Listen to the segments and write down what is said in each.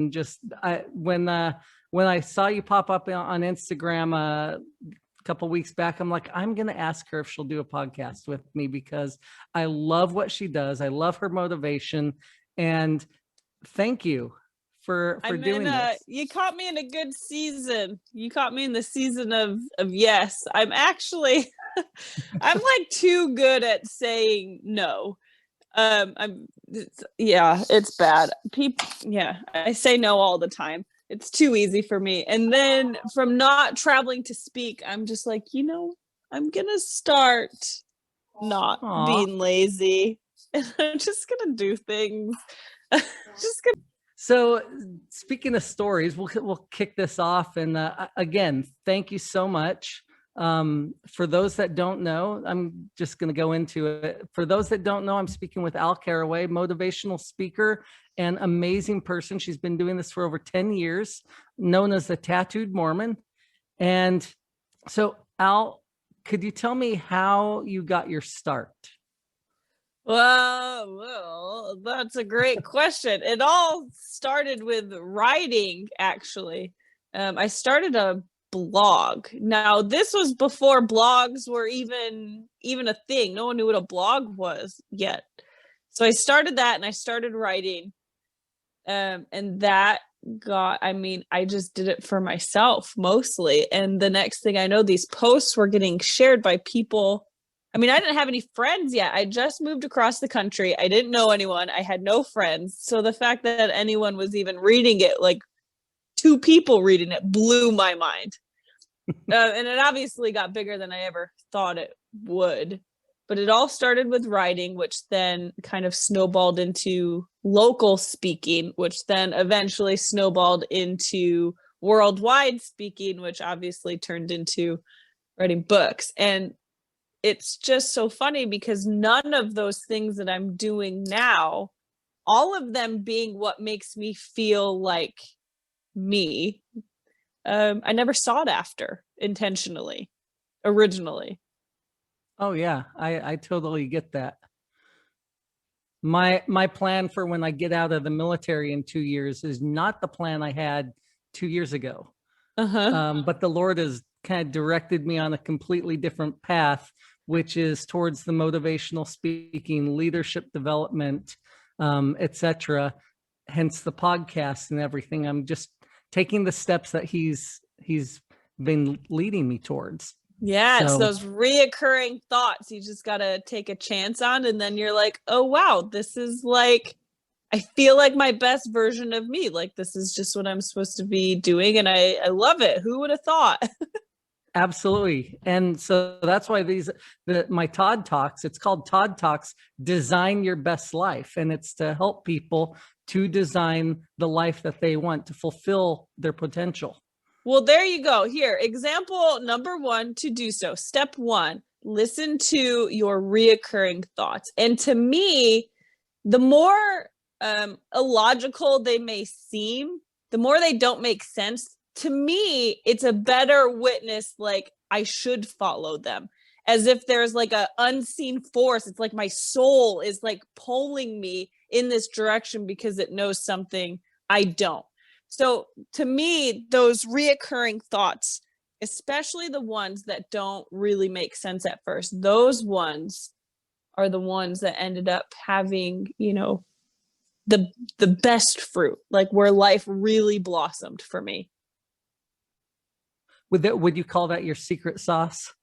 just when I saw you pop up on Instagram a couple weeks back, I'm like, I'm going to ask her if she'll do a podcast with me because I love what she does. I love her motivation, and thank you for doing this. You caught me in a good season. You caught me in the season of yes. I'm actually, I'm like too good at saying no. It's bad. I say no all the time. It's too easy for me. And then from not traveling to speak, I'm just like, I'm gonna start not being lazy. And I'm just gonna do things. So speaking of stories, we'll kick this off. And again, thank you so much. For those that don't know, I'm just going to go into it. For those that don't know, I'm speaking with Al Carraway, motivational speaker and amazing person. She's been doing this for over 10 years, known as the Tattooed Mormon. And so, Al, could you tell me how you got your start? Well, that's a great question. It all started with writing, actually. I started a blog. Now, this was before blogs were even a thing. No one knew what a blog was yet. So I started that and I started writing. And that I just did it for myself mostly. And the next thing I know, these posts were getting shared by people. I didn't have any friends yet. I just moved across the country. I didn't know anyone. I had no friends. So the fact that anyone was even reading it, like 2 people reading it, blew my mind. And it obviously got bigger than I ever thought it would. But it all started with writing, which then kind of snowballed into local speaking, which then eventually snowballed into worldwide speaking, which obviously turned into writing books. And it's just so funny because none of those things that I'm doing now, all of them being what makes me feel like me, I never sought after intentionally, originally. Oh yeah, I totally get that. My plan for when I get out of the military in 2 years is not the plan I had 2 years ago. But the Lord has kind of directed me on a completely different path, which is towards the motivational speaking, leadership development, etc. Hence the podcast and everything. I'm just taking the steps that he's been leading me towards. Yeah, it's those reoccurring thoughts you just got to take a chance on. And then you're like, oh, wow, this is like, I feel like my best version of me. Like, this is just what I'm supposed to be doing. And I love it. Who would have thought? Absolutely. And so that's why my ToddTalks, it's called ToddTalks, Design Your Best Life. And it's to help people to design the life that they want, to fulfill their potential. Well, there you go. Here, example number 1 to do so. Step 1, listen to your reoccurring thoughts. And to me, the more illogical they may seem, the more they don't make sense. To me, it's a better witness, like I should follow them, as if there's like an unseen force. It's like my soul is like pulling me in this direction because it knows something I don't. So to me, those reoccurring thoughts, especially the ones that don't really make sense at first, those ones are the ones that ended up having, the best fruit, like where life really blossomed for me. Would you call that your secret sauce?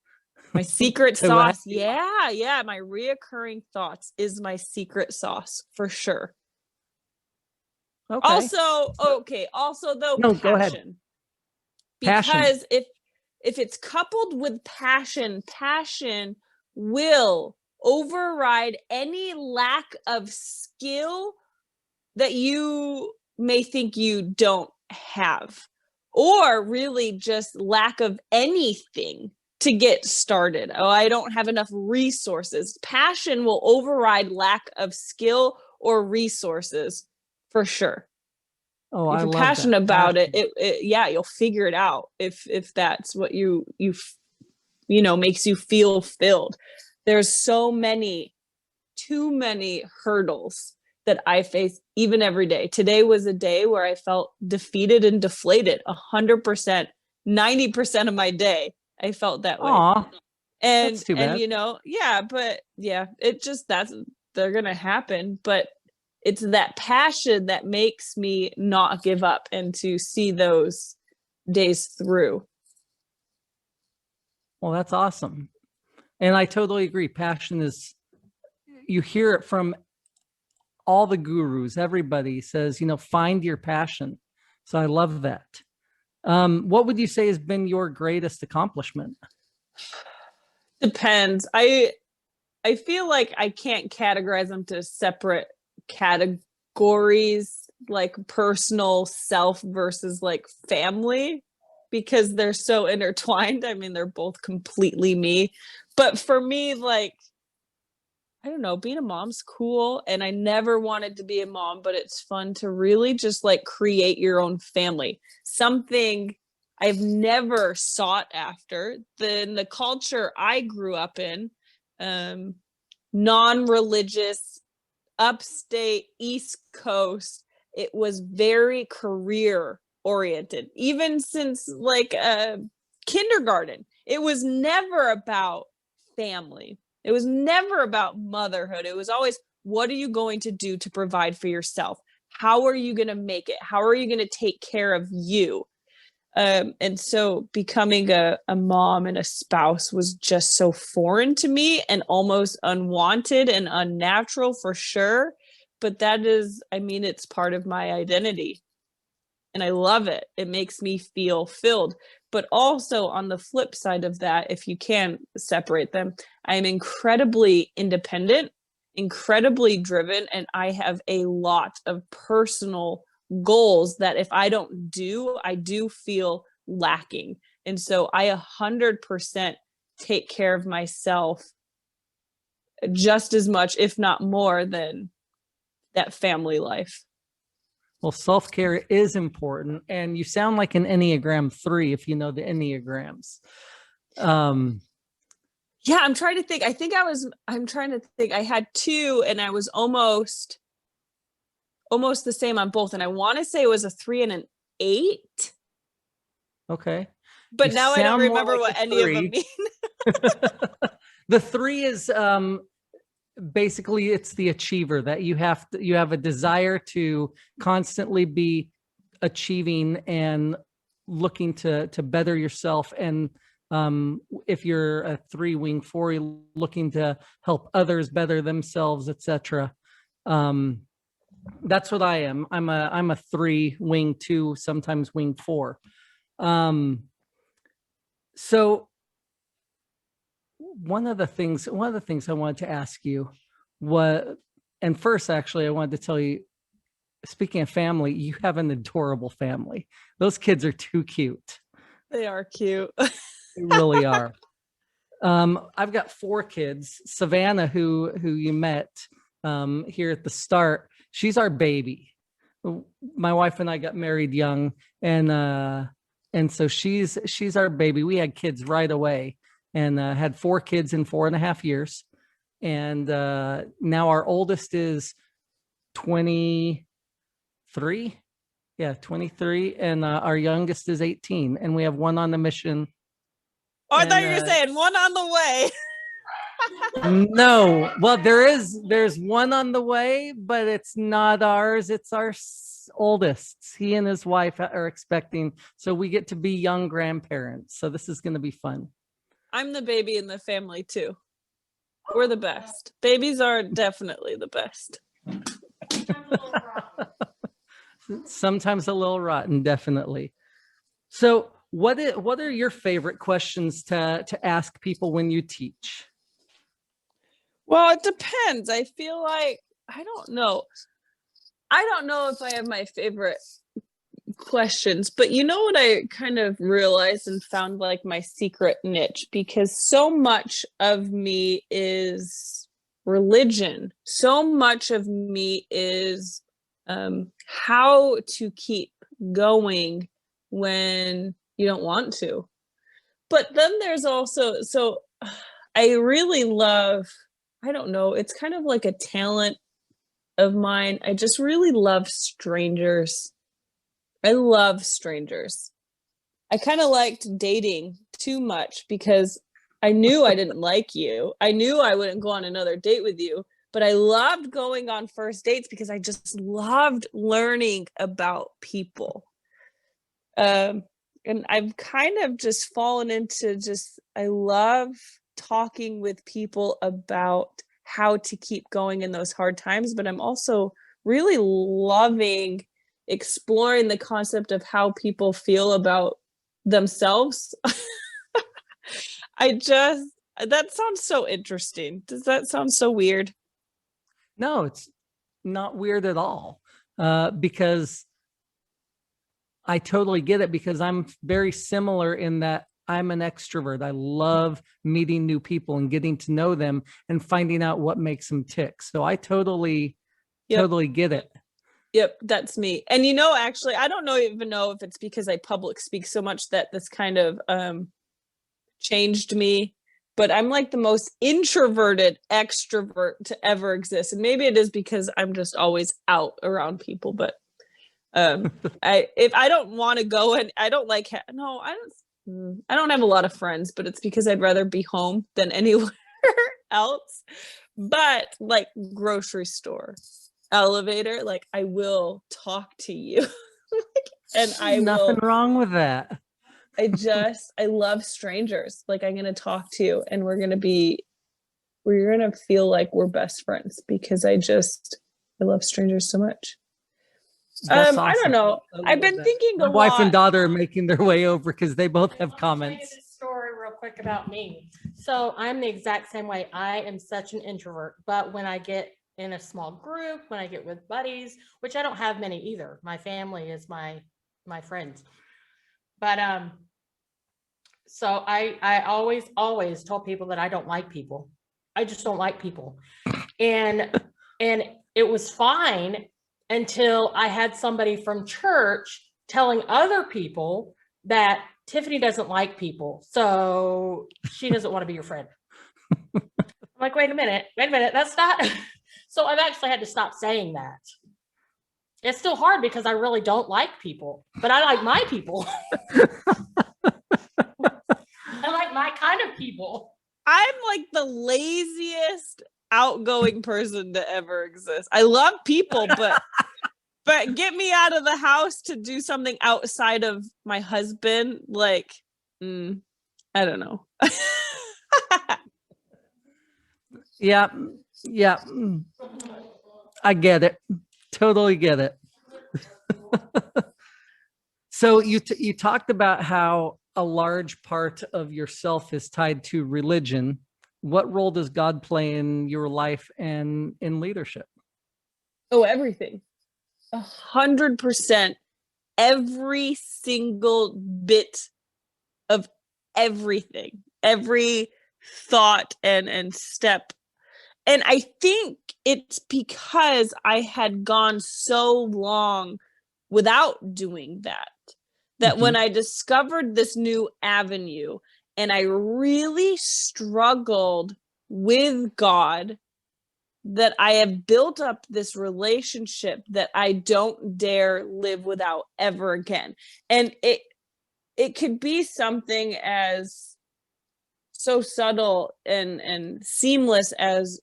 My secret sauce? Yeah. My reoccurring thoughts is my secret sauce for sure. Okay. Also though, no, passion. Go ahead. Because if it's coupled with passion will override any lack of skill that you may think you don't have, or really just lack of anything to get started. Oh, I don't have enough resources. Passion will override lack of skill or resources for sure. Oh, if you're passionate about it, you'll figure it out. If that's what you makes you feel filled. There's too many hurdles that I face even every day. Today was a day where I felt defeated and deflated 100%, 90% of my day. I felt that way. Aw, And, that's too bad. they're going to happen, but it's that passion that makes me not give up and to see those days through. Well, that's awesome. And I totally agree. Passion is, you hear it from all the gurus. Everybody says, find your passion. So I love that. What would you say has been your greatest accomplishment? Depends. I feel like I can't categorize them to separate categories, like personal self versus like family, because they're so intertwined. I mean, they're both completely me. But for me, like, I don't know, being a mom's cool. And I never wanted to be a mom, but it's fun to really just like create your own family. Something I've never sought after. The culture I grew up in, non-religious, upstate, East Coast, it was very career oriented. Even since like kindergarten, it was never about family. It was never about motherhood. It was always, what are you going to do to provide for yourself? How are you going to make it? How are you going to take care of you? And so becoming a mom and a spouse was just so foreign to me and almost unwanted and unnatural for sure. But that is, I mean, it's part of my identity. And I love it. It makes me feel filled. But also on the flip side of that, if you can separate them, I'm incredibly independent, incredibly driven, and I have a lot of personal goals that if I don't do, I do feel lacking. And so I 100% take care of myself just as much, if not more, than that family life. Well, self-care is important. And you sound like an Enneagram 3, if you know the Enneagrams. Yeah, I'm trying to think. I had 2 and I was almost the same on both. And I want to say it was a 3 and an 8. Okay. But You now I don't sound more remember like what a any of them 3. mean. The 3 is basically it's the achiever, that you have a desire to constantly be achieving and looking to better yourself. And if you're a 3 wing 4, you're looking to help others better themselves, etc. That's what I am. I'm a 3 wing 2, sometimes wing 4. So one of the things I wanted to ask you and first, actually, I wanted to tell you, speaking of family, you have an adorable family. Those kids are too cute. They are cute. They really are. I've got 4 kids. Savannah, who you met here at the start, she's our baby. My wife and I got married young, and so she's our baby. We had kids right away, and had 4 kids in 4.5 years. And now our oldest is 23. Yeah, 23. And our youngest is 18. And we have one on the mission. Oh, I thought you were saying one on the way. No, well, there's one on the way, but it's not ours. It's our oldest. He and his wife are expecting. So we get to be young grandparents. So this is going to be fun. I'm the baby in the family too. We're the best. Babies are definitely the best. Sometimes a little rotten, definitely. So what are your favorite questions to ask people when you teach? Well, it depends. I feel like, I don't know if I have my favorite questions, but you know what I kind of realized and found like my secret niche, because so much of me is religion. So much of me is how to keep going when you don't want to. But then there's also, so I really love, I don't know, it's kind of like a talent of mine. I just really love strangers. I love strangers. I kind of liked dating too much because I knew I didn't like you. I knew I wouldn't go on another date with you, but I loved going on first dates because I just loved learning about people. And I've kind of just fallen into I love talking with people about how to keep going in those hard times, but I'm also really loving exploring the concept of how people feel about themselves. That sounds so interesting. Does that sound so weird? No, it's not weird at all. Because I totally get it, because I'm very similar in that I'm an extrovert. I love meeting new people and getting to know them and finding out what makes them tick. So I totally get it. Yep, that's me. And actually, I don't even know if it's because I public speak so much that this kind of changed me, but I'm like the most introverted extrovert to ever exist. And maybe it is because I'm just always out around people, but if I don't want to go, and I don't like I don't have a lot of friends, but it's because I'd rather be home than anywhere else. But like grocery store, elevator, like I will talk to you. And Nothing wrong with that. I love strangers. Like I'm going to talk to you and we're going to feel like we're best friends because I love strangers so much. That's I awesome. don't know. I've been thinking My wife and daughter are making their way over because they both have comments. I'll tell you this story real quick about me. So I'm the exact same way. I am such an introvert, but when I get in a small group, when I get with buddies, which I don't have many either. My family is my friends. But so I always told people that I don't like people. I just don't like people. And it was fine until I had somebody from church telling other people that Tiffany doesn't like people, so she doesn't want to be your friend. I'm like, wait a minute, that's not. So I've actually had to stop saying that. It's still hard because I really don't like people, but I like my people. I like my kind of people. I'm like the laziest outgoing person to ever exist. I love people, but get me out of the house to do something outside of my husband, like I don't know. Yeah. I get it. Totally get it. So you talked about how a large part of yourself is tied to religion. What role does God play in your life and in leadership? Oh, everything. 100%. Every single bit of everything, every thought and step. And I think it's because I had gone so long without doing that when I discovered this new avenue and I really struggled with God, that I have built up this relationship that I don't dare live without ever again. And it could be something as so subtle and seamless as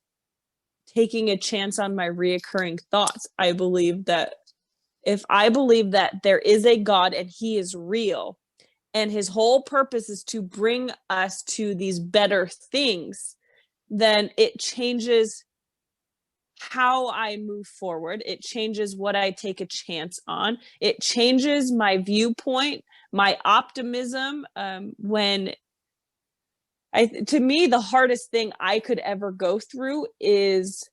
taking a chance on my reoccurring thoughts. I believe that if I believe that there is a God and he is real and his whole purpose is to bring us to these better things, then it changes how I move forward. It changes what I take a chance on. It changes my viewpoint, my optimism. To me, the hardest thing I could ever go through is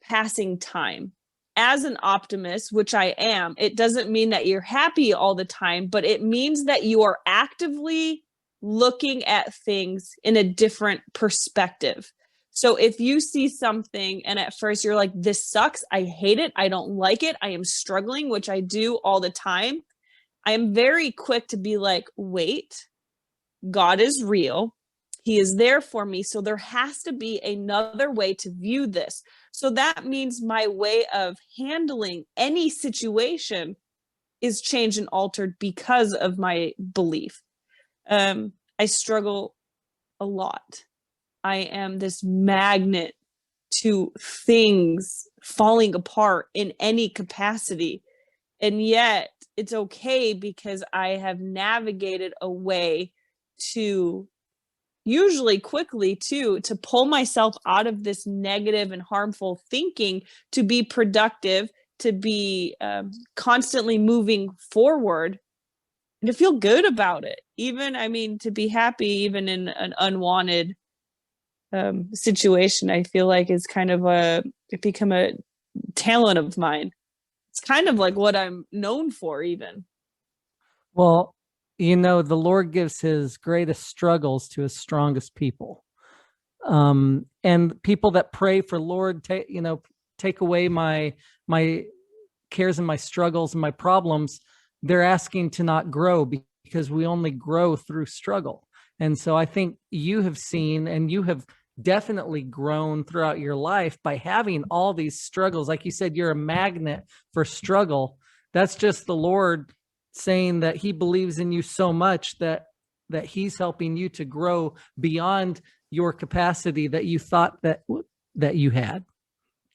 passing time. As an optimist, which I am, it doesn't mean that you're happy all the time, but it means that you are actively looking at things in a different perspective. So if you see something and at first you're like, this sucks, I hate it, I don't like it, I am struggling, which I do all the time, I am very quick to be like, wait, God is real. He is there for me. So there has to be another way to view this. So that means my way of handling any situation is changed and altered because of my belief. I struggle a lot. I am this magnet to things falling apart in any capacity. And yet it's okay because I have navigated a way to, usually quickly too, to pull myself out of this negative and harmful thinking, to be productive, to be constantly moving forward, and to feel good about it. Even, I mean, to be happy even in an unwanted situation, I feel like is kind of it become a talent of mine. It's kind of like what I'm known for even. Well, you know, the Lord gives his greatest struggles to his strongest people. And people that pray for, Lord, take away my cares and my struggles and my problems, they're asking to not grow, because we only grow through struggle. And so I think you have seen, and you have definitely grown throughout your life by having all these struggles. Like you said, you're a magnet for struggle. That's just the Lord saying that he believes in you so much that he's helping you to grow beyond your capacity that you thought that you had.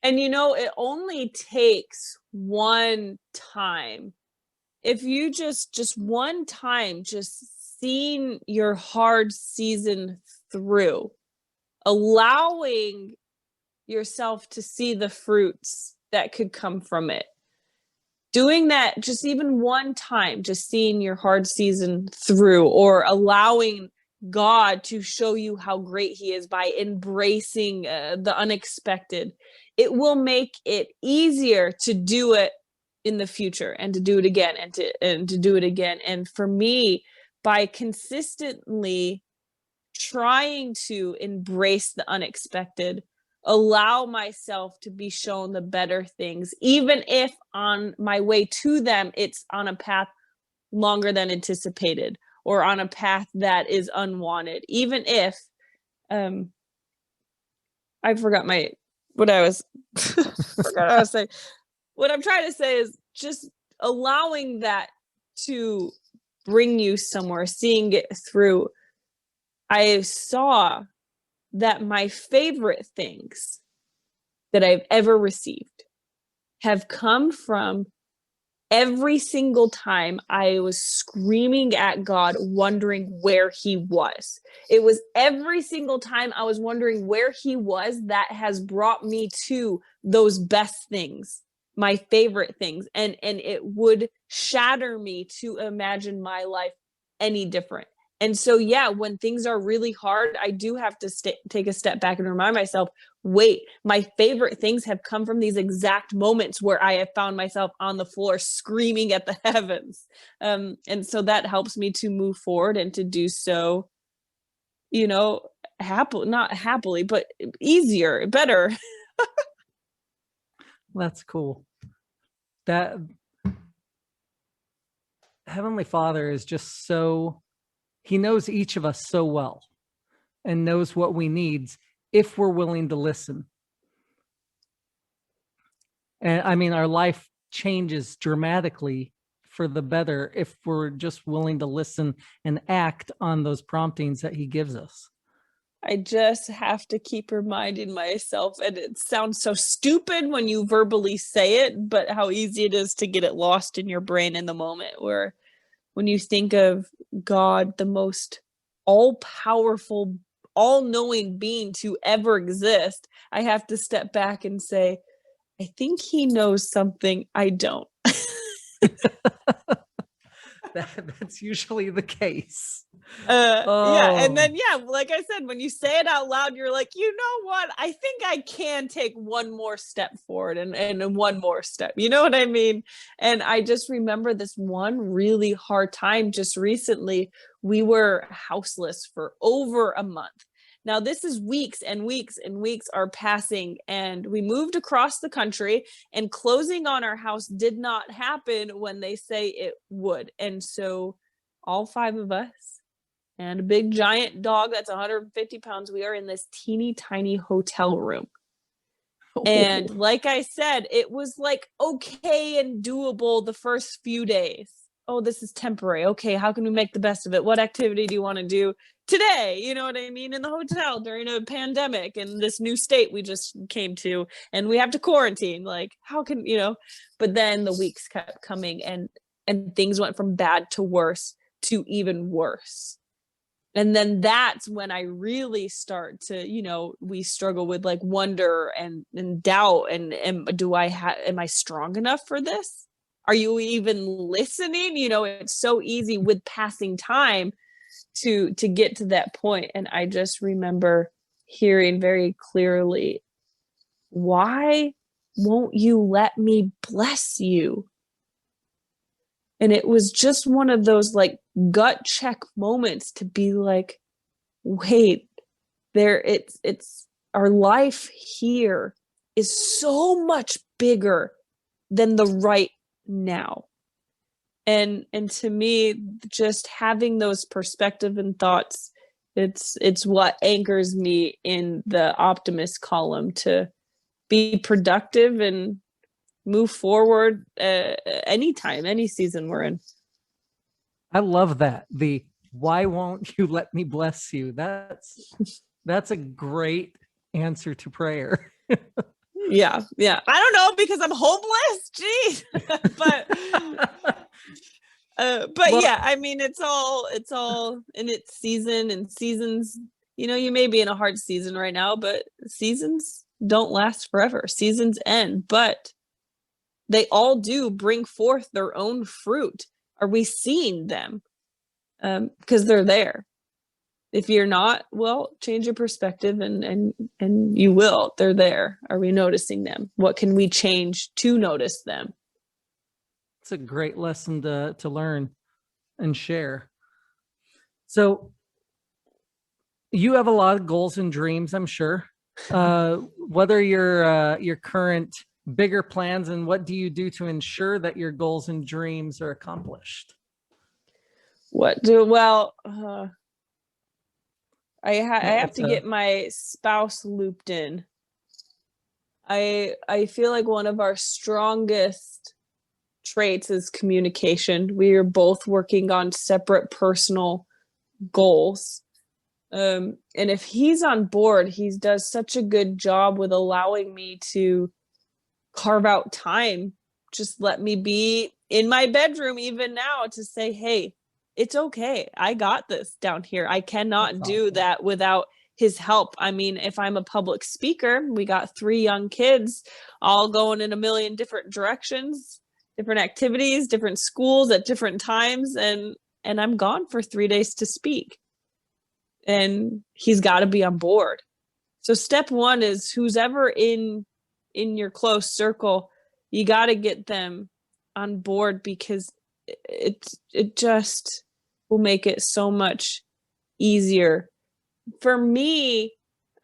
And you know, it only takes one time. If you just one time, just seeing your hard season through, allowing yourself to see the fruits that could come from it. Doing that just even one time, just seeing your hard season through, or allowing God to show you how great he is by embracing the unexpected, it will make it easier to do it in the future, and to do it again, and to do it again. And for me, by consistently trying to embrace the unexpected, allow myself to be shown the better things, even if on my way to them, it's on a path longer than anticipated, or on a path that is unwanted. Even if, I forgot what I was, forgot what I was saying. What I'm trying to say is just allowing that to bring you somewhere, seeing it through. I saw that my favorite things that I've ever received have come from every single time I was screaming at God, wondering where he was. It was every single time I was wondering where he was that has brought me to those best things, my favorite things. And it would shatter me to imagine my life any different. And so, yeah, when things are really hard, I do have to take a step back and remind myself, wait, my favorite things have come from these exact moments where I have found myself on the floor screaming at the heavens. And so that helps me to move forward, and to do so, you know, not happily, but easier, better. That's cool. That Heavenly Father is just so, he knows each of us so well, and knows what we need if we're willing to listen. And I mean, our life changes dramatically for the better if we're just willing to listen and act on those promptings that he gives us. I just have to keep reminding myself, and it sounds so stupid when you verbally say it, but how easy it is to get it lost in your brain in the moment, where when you think of God, the most all-powerful, all-knowing being to ever exist, I have to step back and say, I think he knows something I don't. That's usually the case. Yeah, and then like I said, when you say it out loud, you're like, you know what? I think I can take one more step forward, and one more step. You know what I mean? And I just remember this one really hard time just recently. We were houseless for over a month. Now, this is weeks and weeks and weeks are passing, and we moved across the country, and closing on our house did not happen when they say it would. And so all 5 of us and a big giant dog that's 150 pounds, we are in this teeny tiny hotel room. And like I said, it was like okay and doable the first few days. Oh, this is temporary. Okay, how can we make the best of it? What activity do you want to do today? You know what I mean? In the hotel during a pandemic in this new state we just came to, and we have to quarantine. Like, how can, but then the weeks kept coming, and things went from bad to worse to even worse. And then that's when I really start to, we struggle with like wonder and doubt. And am I strong enough for this? Are you even listening? It's so easy with passing time to get to that point. And I just remember hearing very clearly, why won't you let me bless you? And it was just one of those like gut check moments to be like, wait, it's our life here is so much bigger than the right now. And to me, just having those perspective and thoughts, it's what anchors me in the optimist column to be productive and move forward anytime, any season we're in. I love that. Why won't you let me bless you? That's a great answer to prayer. Yeah. I don't know, because I'm hopeless. Geez. But Well, yeah, I mean, it's all in its season, and seasons, you may be in a hard season right now, but seasons don't last forever. Seasons end, but they all do bring forth their own fruit. Are we seeing them? Because they're there. If you're not, well, change your perspective and you will. They're there. Are we noticing them? What can we change to notice them? it's a great lesson to learn and share. So you have a lot of goals and dreams, I'm sure. Whether your current bigger plans, and what do you do to ensure that your goals and dreams are accomplished? I have to get my spouse looped in. I feel like one of our strongest traits is communication. We are both working on separate personal goals. And if he's on board, he does such a good job with allowing me to carve out time. Just let me be in my bedroom even now to say, hey, it's okay. I got this down here. I cannot do that without his help. I mean, if I'm a public speaker, we got 3 young kids all going in a million different directions, different activities, different schools at different times. And I'm gone for 3 days to speak. And he's got to be on board. So step 1 is who's ever in your close circle, you got to get them on board, because it just will make it so much easier. For me,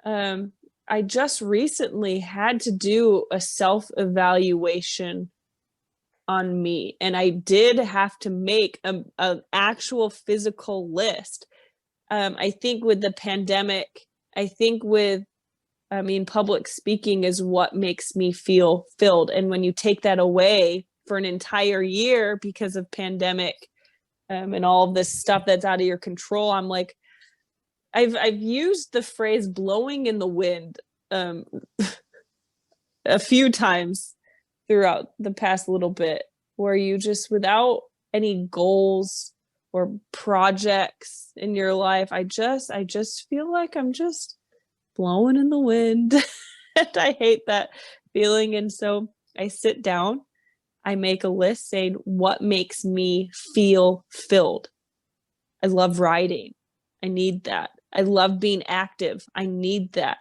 I just recently had to do a self-evaluation on me, and I did have to make an actual physical list. I think with the pandemic, public speaking is what makes me feel filled. And when you take that away for an entire year because of pandemic, and all of this stuff that's out of your control, I'm like, I've used the phrase blowing in the wind a few times throughout the past little bit, where you just, without any goals or projects in your life, I just feel like I'm just blowing in the wind. And I hate that feeling. And so I sit down, I make a list saying what makes me feel filled. I love writing. I need that. I love being active. I need that.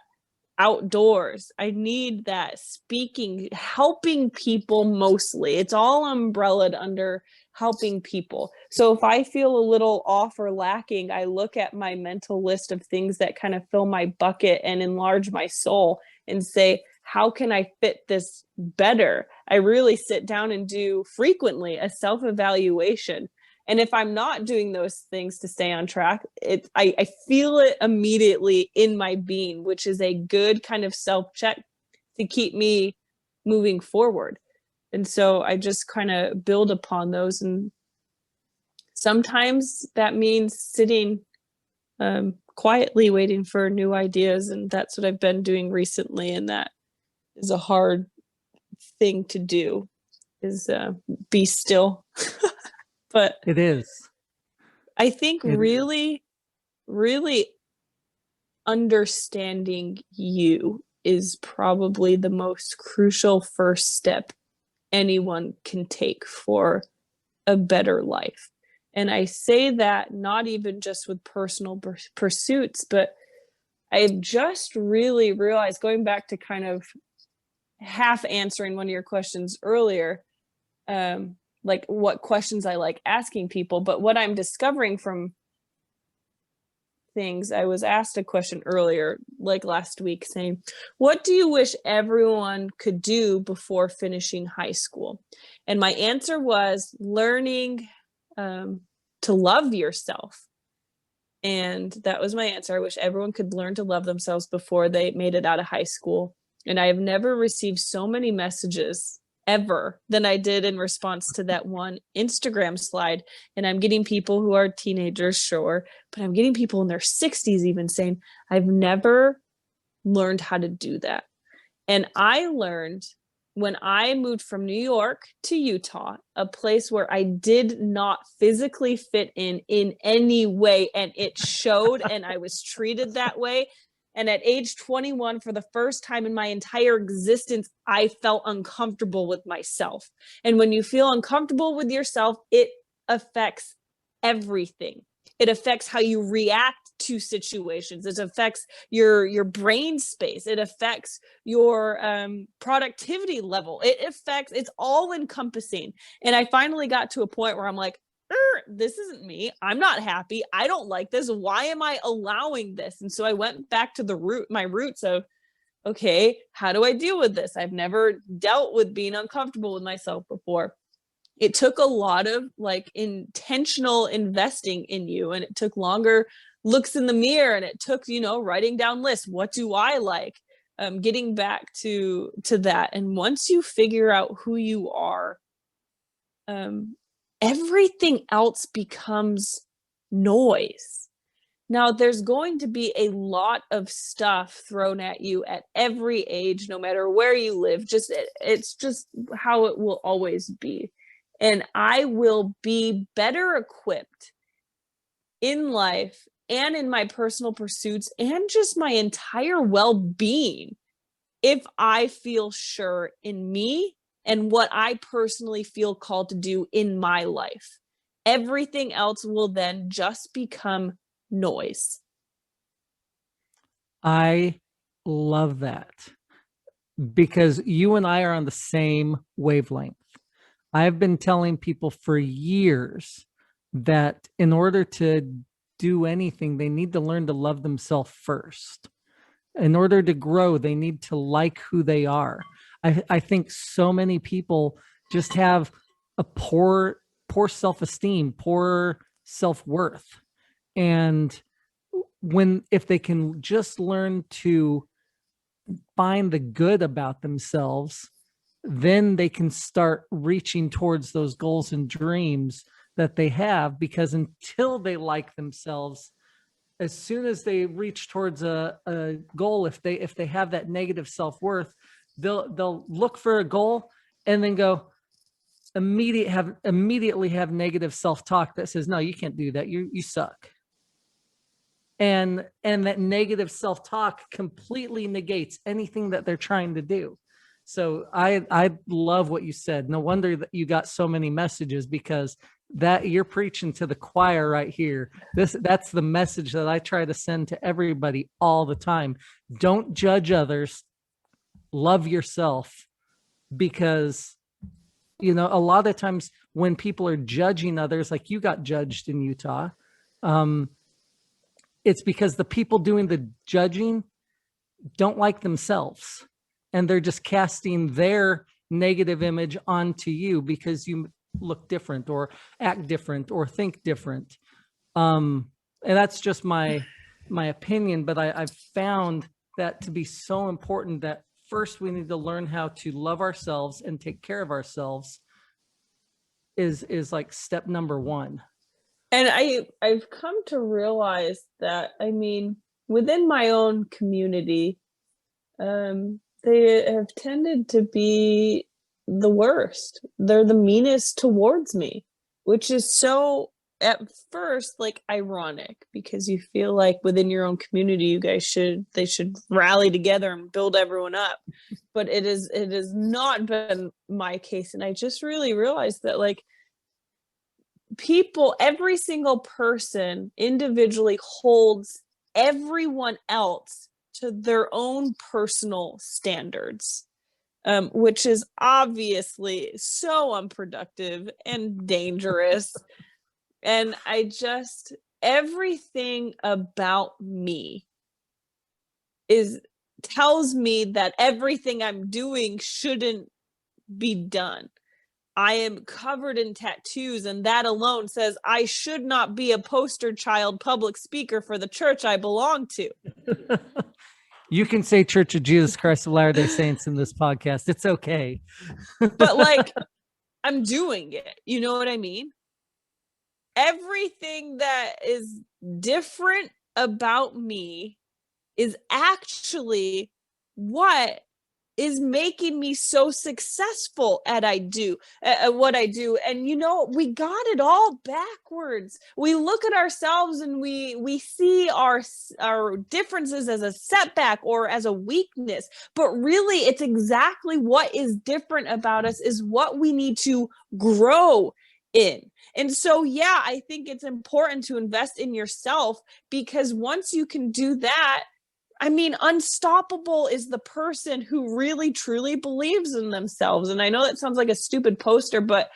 Outdoors. I need that. Speaking, helping people mostly. It's all umbrellaed under helping people. So if I feel a little off or lacking, I look at my mental list of things that kind of fill my bucket and enlarge my soul and say, how can I fit this better? I really sit down and do frequently a self-evaluation. And if I'm not doing those things to stay on track, I feel it immediately in my being, which is a good kind of self-check to keep me moving forward. And so I just kind of build upon those. And sometimes that means sitting quietly waiting for new ideas. And that's what I've been doing recently. And that is a hard thing to do, is be still. But It is. I think really understanding you is probably the most crucial first step anyone can take for a better life. And I say that not even just with personal pursuits, but I've just really realized, going back to kind of half answering one of your questions earlier, like what questions I like asking people, but what I'm discovering from things, I was asked a question earlier, like last week, saying, what do you wish everyone could do before finishing high school? And my answer was learning to love yourself. And that was my answer. I wish everyone could learn to love themselves before they made it out of high school. And I have never received so many messages ever than I did in response to that one Instagram slide. And I'm getting people who are teenagers, sure, but I'm getting people in their 60s even saying, I've never learned how to do that. And I learned when I moved from New York to Utah, a place where I did not physically fit in any way, and it showed, and I was treated that way. And at age 21, for the first time in my entire existence, I felt uncomfortable with myself. And when you feel uncomfortable with yourself, it affects everything. It affects how you react to situations. It affects your brain space. It affects your productivity level. It's all encompassing. And I finally got to a point where I'm like, this isn't me. I'm not happy. I don't like this. Why am I allowing this? And so I went back to my roots of, okay, how do I deal with this? I've never dealt with being uncomfortable with myself before. It took a lot of like intentional investing in you, and it took longer looks in the mirror, and it took, writing down lists. What do I like? Getting back to that. And once you figure out who you are, everything else becomes noise. Now, there's going to be a lot of stuff thrown at you at every age, no matter where you live. It's just how it will always be. And I will be better equipped in life and in my personal pursuits and just my entire well-being if I feel sure in me and what I personally feel called to do in my life. Everything else will then just become noise. I love that, because you and I are on the same wavelength. I've been telling people for years that in order to do anything, they need to learn to love themselves first. In order to grow, they need to like who they are. I think so many people just have a poor self-esteem, poor self-worth. And if they can just learn to find the good about themselves, then they can start reaching towards those goals and dreams that they have. Because until they like themselves, as soon as they reach towards a goal, if they have that negative self-worth, they'll look for a goal and then go immediately have negative self-talk that says, no, you can't do that. You suck. And that negative self-talk completely negates anything that they're trying to do. So I love what you said. No wonder that you got so many messages, because that you're preaching to the choir right here. That's the message that I try to send to everybody all the time. Don't judge others. Love yourself, because a lot of times when people are judging others, like you got judged in Utah, it's because the people doing the judging don't like themselves, and they're just casting their negative image onto you because you look different or act different or think different. And that's just my opinion, but I've found that to be so important, that first we need to learn how to love ourselves and take care of ourselves is like step number one. And I've come to realize that, I mean, within my own community, they have tended to be the worst. They're the meanest towards me, which is so at first like ironic, because you feel like within your own community they should rally together and build everyone up. But it has not been my case. And I just really realized that, like, people, every single person individually holds everyone else to their own personal standards, which is obviously so unproductive and dangerous. And everything about me tells me that everything I'm doing shouldn't be done. I am covered in tattoos, and that alone says I should not be a poster child public speaker for the church I belong to. You can say Church of Jesus Christ of Latter-day Saints in this podcast. It's okay. But like, I'm doing it. You know what I mean? Everything that is different about me is actually what is making me so successful at what I do. And you know, we got it all backwards. We look at ourselves and we see our differences as a setback or as a weakness, but really it's exactly what is different about us is what we need to grow in. And so, yeah, I think it's important to invest in yourself, because once you can do that, I mean, unstoppable is the person who really truly believes in themselves. And I know that sounds like a stupid poster, but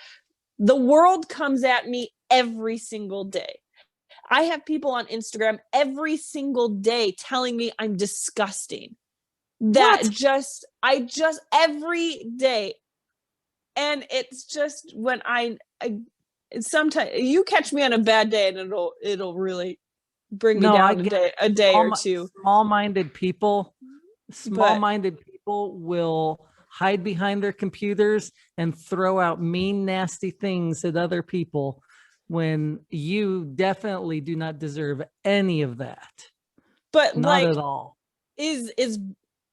the world comes at me every single day. I have people on Instagram every single day telling me I'm disgusting. Every day. And it's just when sometimes you catch me on a bad day and it'll really bring me down a day or two. Small-minded people will hide behind their computers and throw out mean, nasty things at other people when you definitely do not deserve any of that. But not at all. Is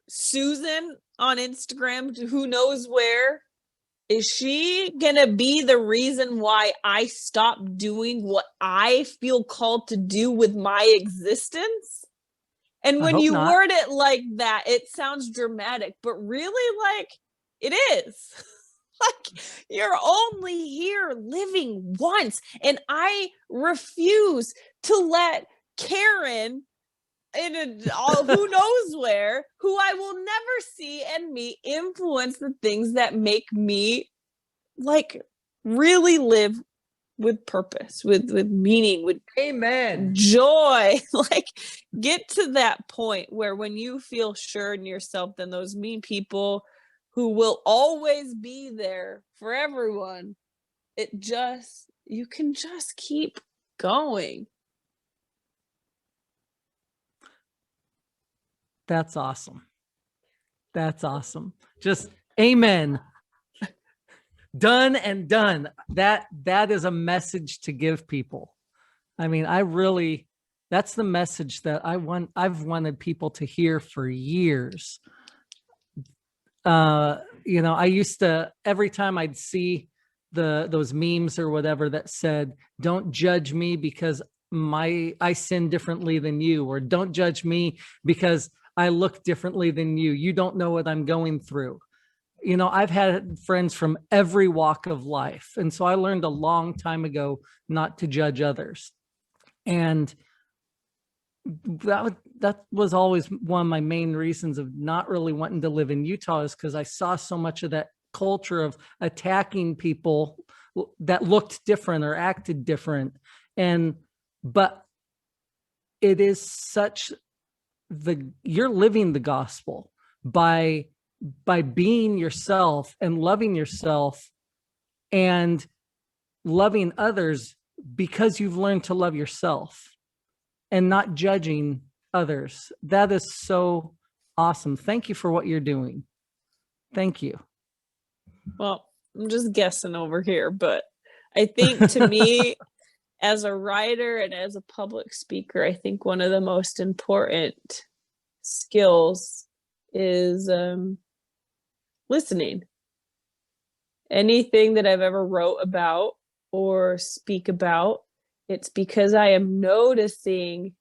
Susan on Instagram, who knows where, is she gonna be the reason why I stop doing what I feel called to do with my existence? And when you word it like that, it sounds dramatic, but really, like, it is. Like, you're only here living once, and I refuse to let Karen who knows where, who I will never see and meet, influence the things that make me, like, really live with purpose, with meaning, with joy. Like, get to that point where when you feel sure in yourself, then those mean people who will always be there for everyone, you can just keep going. That's awesome. That's awesome. Just amen. Done and done. That is a message to give people. I mean, that's the message that I've wanted people to hear for years. I used to, every time I'd see those memes or whatever that said, don't judge me because I sin differently than you, or don't judge me because I look differently than you. You don't know what I'm going through. I've had friends from every walk of life. And so I learned a long time ago not to judge others. And that was always one of my main reasons of not really wanting to live in Utah, is because I saw so much of that culture of attacking people that looked different or acted different. But it is you're living the gospel by being yourself and loving yourself and loving others, because you've learned to love yourself and not judging others. That is so awesome. Thank you for what you're doing. Thank you. Well, I'm just guessing over here, but I think to me, as a writer and as a public speaker, I think one of the most important skills is listening. Anything that I've ever wrote about or speak about, it's because I am noticing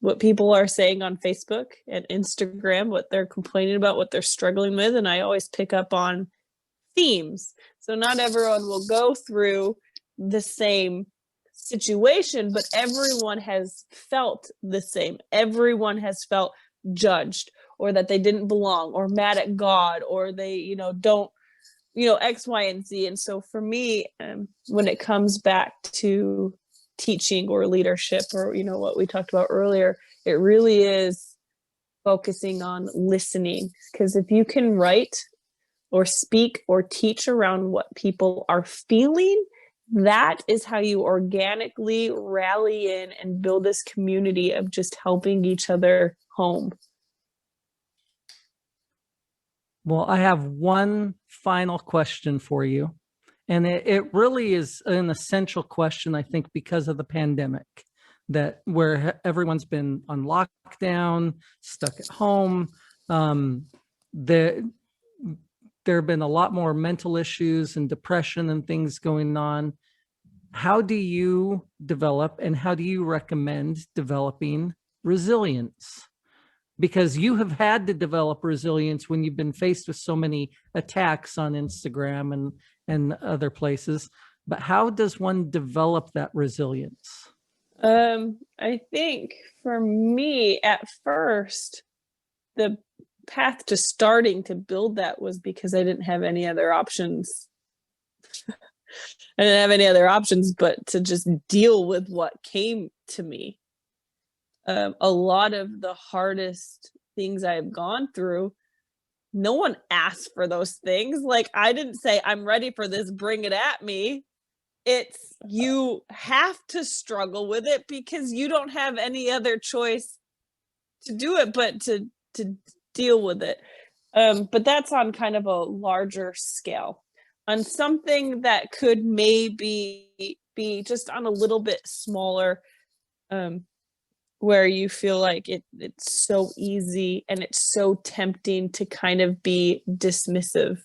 what people are saying on Facebook and Instagram, what they're complaining about, what they're struggling with. And I always pick up on themes. So not everyone will go through the same situation, but everyone has felt the same. Everyone has felt judged, or that they didn't belong, or mad at God, or they, don't, X, Y, and Z. And so for me, when it comes back to teaching or leadership, or what we talked about earlier, it really is focusing on listening. Because if you can write or speak or teach around what people are feeling, that is how you organically rally in and build this community of just helping each other home. Well, I have one final question for you. And it really is an essential question, I think, because of the pandemic, that where everyone's been on lockdown, stuck at home. There have been a lot more mental issues and depression and things going on. How do you develop, and how do you recommend developing resilience? Because you have had to develop resilience when you've been faced with so many attacks on Instagram and other places. But how does one develop that resilience? I think for me, at first, the path to starting to build that was because I didn't have any other options. I didn't have any other options but to just deal with what came to me. A lot of the hardest things I've gone through, no one asked for those things. Like, I didn't say, I'm ready for this, bring it at me. It's, you have to struggle with it because you don't have any other choice to do it but to deal with it. But that's on kind of a larger scale. On something that could maybe be just on a little bit smaller, where you feel like it's so easy and it's so tempting to kind of be dismissive,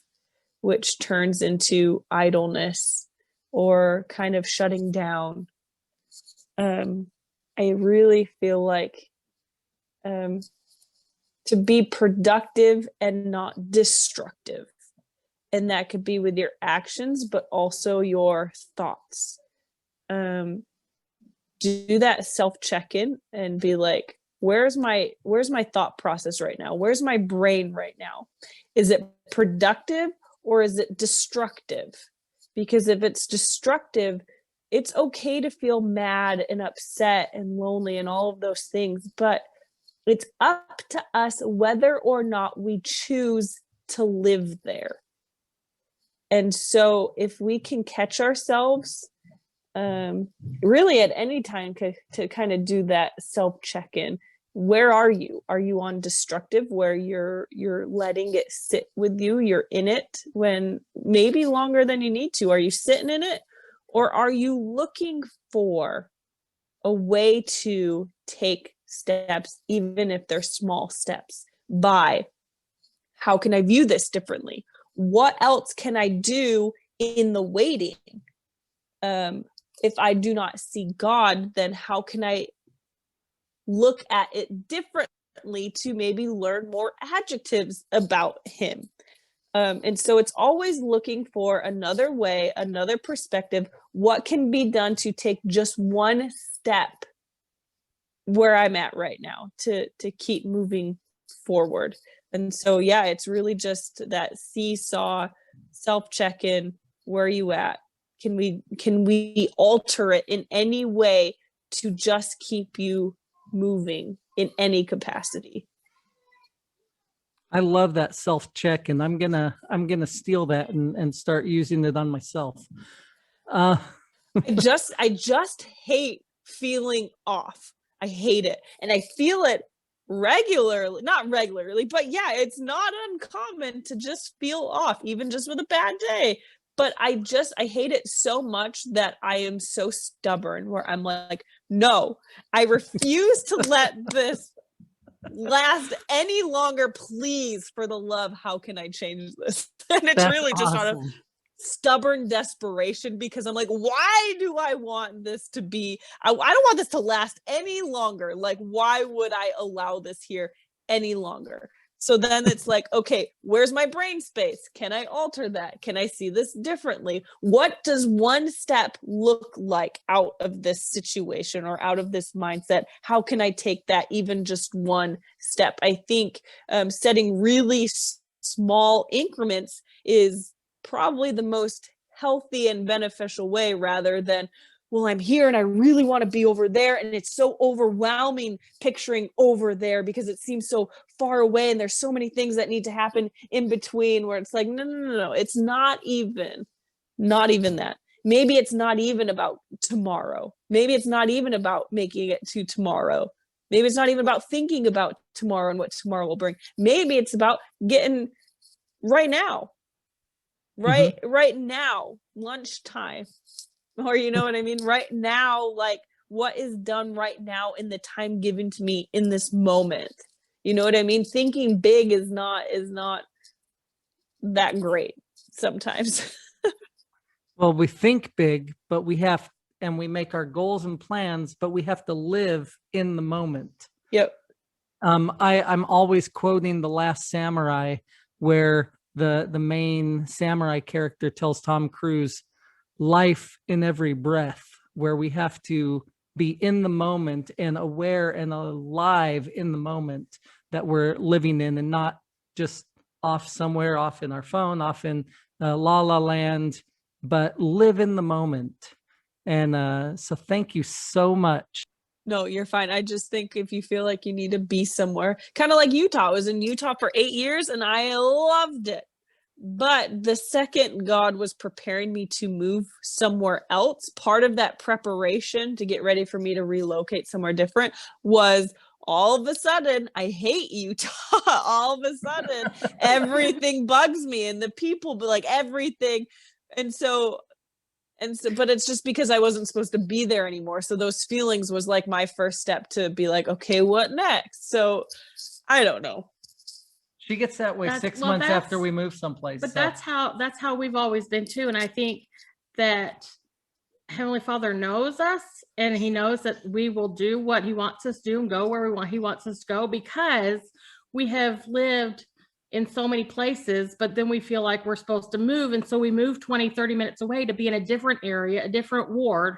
which turns into idleness or kind of shutting down. I really feel like to be productive and not destructive. And that could be with your actions, but also your thoughts. Do that self-check-in and be like, where's my thought process right now? Where's my brain right now? Is it productive or is it destructive? Because if it's destructive, it's okay to feel mad and upset and lonely and all of those things, but it's up to us whether or not we choose to live there. And so if we can catch ourselves really at any time to kind of do that self-check-in, where are you? Are you on destructive, where you're letting it sit with you, you're in it when maybe longer than you need to? Are you sitting in it, or are you looking for a way to take steps, even if they're small steps, by how can I view this differently? What else can I do in the waiting? If I do not see God, then how can I look at it differently to maybe learn more adjectives about him? And so it's always looking for another way, another perspective. What can be done to take just one step where I'm at right now to keep moving forward? And so, yeah, it's really just that seesaw, self-check-in. Where are you at? Can we alter it in any way to just keep you moving in any capacity? I love that self-check, and I'm gonna steal that and start using it on myself. I just hate feeling off. I hate it, and I feel it regularly, not regularly, but yeah, it's not uncommon to just feel off, even just with a bad day. But I hate it so much that I am so stubborn where I'm like, no, I refuse to let this last any longer. Please, for the love, how can I change this? And it's That's really just out of awesome. stubborn desperation, because I'm like, why do I want this to be? I don't want this to last any longer. Like, why would I allow this here any longer? So then it's like, okay, where's my brain space? Can I alter that? Can I see this differently? What does one step look like out of this situation or out of this mindset? How can I take that even just one step? I think setting really small increments is probably the most healthy and beneficial way, rather than, well, I'm here and I really want to be over there, and it's so overwhelming picturing over there because it seems so far away and there's so many things that need to happen in between, where it's like, no, it's not even that. Maybe it's not even about tomorrow. Maybe it's not even about making it to tomorrow. Maybe it's not even about thinking about tomorrow and what tomorrow will bring. Maybe it's about getting right now. Right now, lunchtime, or you know what I mean, right now, like what is done right now in the time given to me in this moment. You know what I mean? Thinking big is not that great sometimes. Well, we think big, but we make our goals and plans, but we have to live in the moment. Yep. I'm always quoting The Last Samurai, where the main samurai character tells Tom Cruise, life in every breath, where we have to be in the moment and aware and alive in the moment that we're living in, and not just off somewhere, off in our phone, off in la la land, but live in the moment. And so thank you so much. No, you're fine. I just think if you feel like you need to be somewhere, kind of like Utah. I was in Utah for 8 years and I loved it. But the second God was preparing me to move somewhere else, part of that preparation to get ready for me to relocate somewhere different was, all of a sudden, I hate Utah. All of a sudden, everything bugs me, and the people, but like everything. And so, but it's just because I wasn't supposed to be there anymore. So those feelings was like my first step to be like, okay, what next? So I don't know. She gets that way 6 months after we move someplace. But that's how we've always been too. And I think that Heavenly Father knows us, and he knows that we will do what he wants us to do and go where he wants us to go, because we have lived in so many places, but then we feel like we're supposed to move. And so we move 20-30 minutes away to be in a different area, a different ward.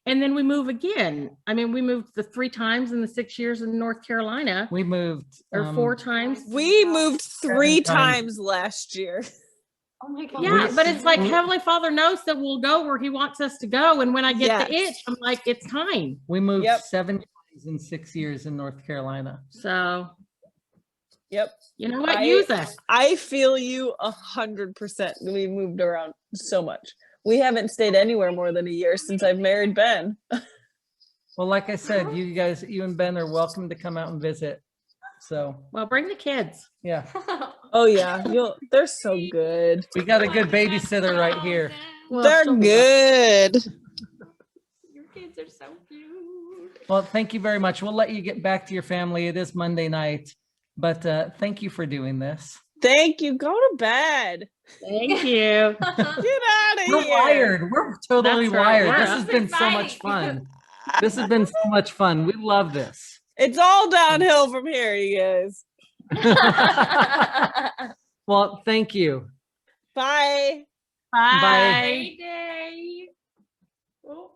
And then we move again. I mean, we moved the 3 times in the 6 years in North Carolina. We moved or 4 times. We moved 3 times last year. Oh my God. Yeah, but it's like Heavenly Father knows that we'll go where he wants us to go. And when I get the itch, I'm like, it's time. We moved 7 times in 6 years in North Carolina. So yep. You know what? Use us. I feel you 100%. We moved around so much. We haven't stayed anywhere more than a year since I've married Ben. Well, like I said, you and Ben are welcome to come out and visit. So, well, bring the kids. Yeah. Oh yeah, they're so good. We got a good babysitter right here. Well, they're good. Your kids are so cute. Well, thank you very much. We'll let you get back to your family. It is Monday night, but thank you for doing this. Thank you. Go to bed. Thank you. Get out of here. We're wired. We're totally wired. Yeah. This has been so much fun. This has been so much fun. We love this. It's all downhill from here, you guys. Well, thank you. Bye. Bye. Bye. Day. Oh.